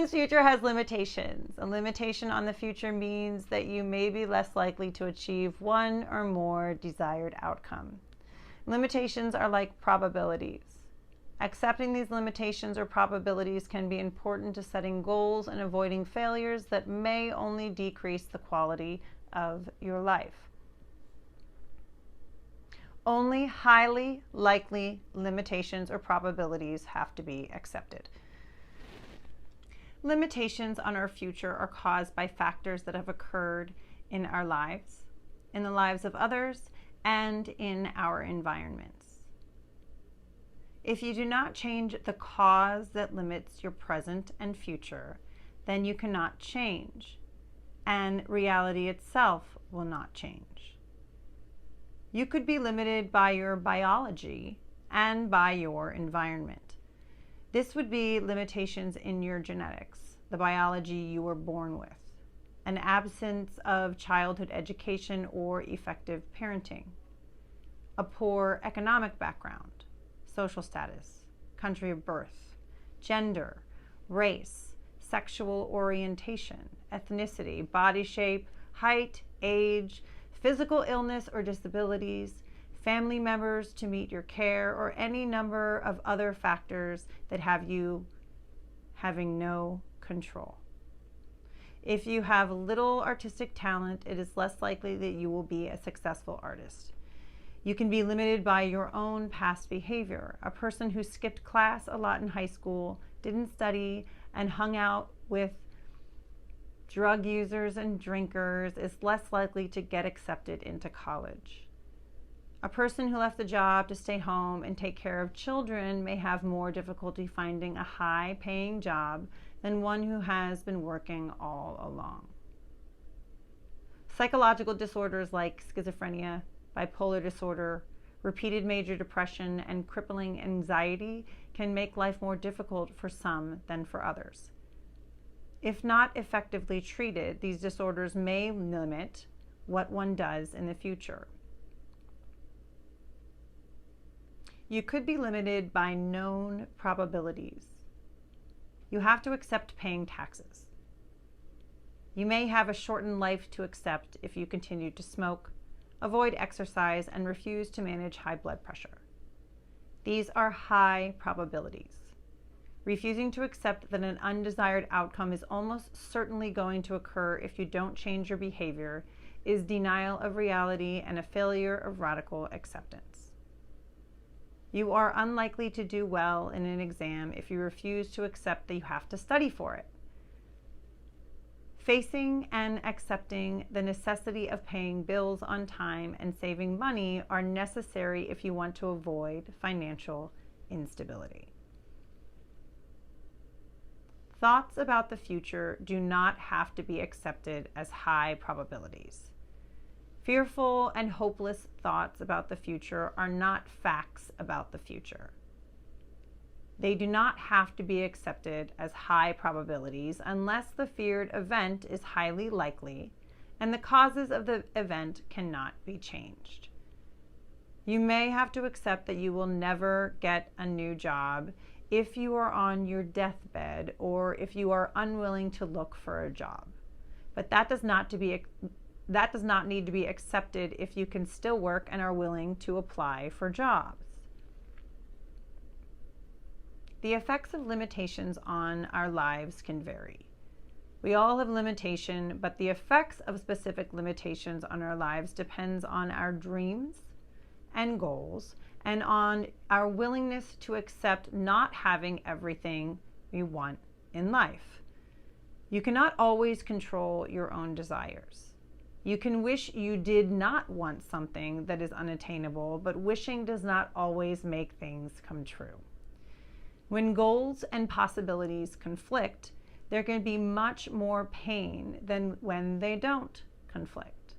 Everyone's future has limitations. A limitation on the future means that you may be less likely to achieve one or more desired outcome. Limitations are like probabilities. Accepting these limitations or probabilities can be important to setting goals and avoiding failures that may only decrease the quality of your life. Only highly likely limitations or probabilities have to be accepted. Limitations on our future are caused by factors that have occurred in our lives, in the lives of others, and in our environments. If you do not change the cause that limits your present and future, then you cannot change, and reality itself will not change. You could be limited by your biology and by your environment. This would be limitations in your genetics, the biology you were born with, an absence of childhood education or effective parenting, a poor economic background, social status, country of birth, gender, race, sexual orientation, ethnicity, body shape, height, age, physical illness or disabilities, family members to meet your care, or any number of other factors that have you having no control. If you have little artistic talent, it is less likely that you will be a successful artist. You can be limited by your own past behavior. A person who skipped class a lot in high school, didn't study, and hung out with drug users and drinkers is less likely to get accepted into college. A person who left the job to stay home and take care of children may have more difficulty finding a high-paying job than one who has been working all along. Psychological disorders like schizophrenia, bipolar disorder, repeated major depression, and crippling anxiety can make life more difficult for some than for others. If not effectively treated, these disorders may limit what one does in the future. You could be limited by known probabilities. You have to accept paying taxes. You may have a shortened life to accept if you continue to smoke, avoid exercise, and refuse to manage high blood pressure. These are high probabilities. Refusing to accept that an undesired outcome is almost certainly going to occur if you don't change your behavior is denial of reality and a failure of radical acceptance. You are unlikely to do well in an exam if you refuse to accept that you have to study for it. Facing and accepting the necessity of paying bills on time and saving money are necessary if you want to avoid financial instability. Thoughts about the future do not have to be accepted as high probabilities. Fearful and hopeless thoughts about the future are not facts about the future. They do not have to be accepted as high probabilities unless the feared event is highly likely and the causes of the event cannot be changed. You may have to accept that you will never get a new job if you are on your deathbed or if you are unwilling to look for a job. But that does not need to be accepted if you can still work and are willing to apply for jobs. The effects of limitations on our lives can vary. We all have limitation, but the effects of specific limitations on our lives depends on our dreams and goals and on our willingness to accept not having everything we want in life. You cannot always control your own desires. You can wish you did not want something that is unattainable, but wishing does not always make things come true. When goals and possibilities conflict, there can be much more pain than when they don't conflict.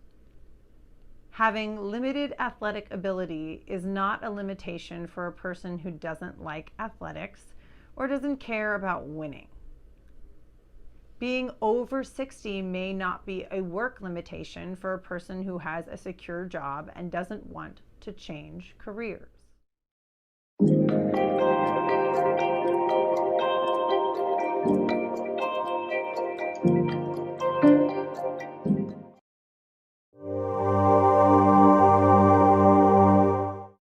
Having limited athletic ability is not a limitation for a person who doesn't like athletics or doesn't care about winning. Being over 60 may not be a work limitation for a person who has a secure job and doesn't want to change careers.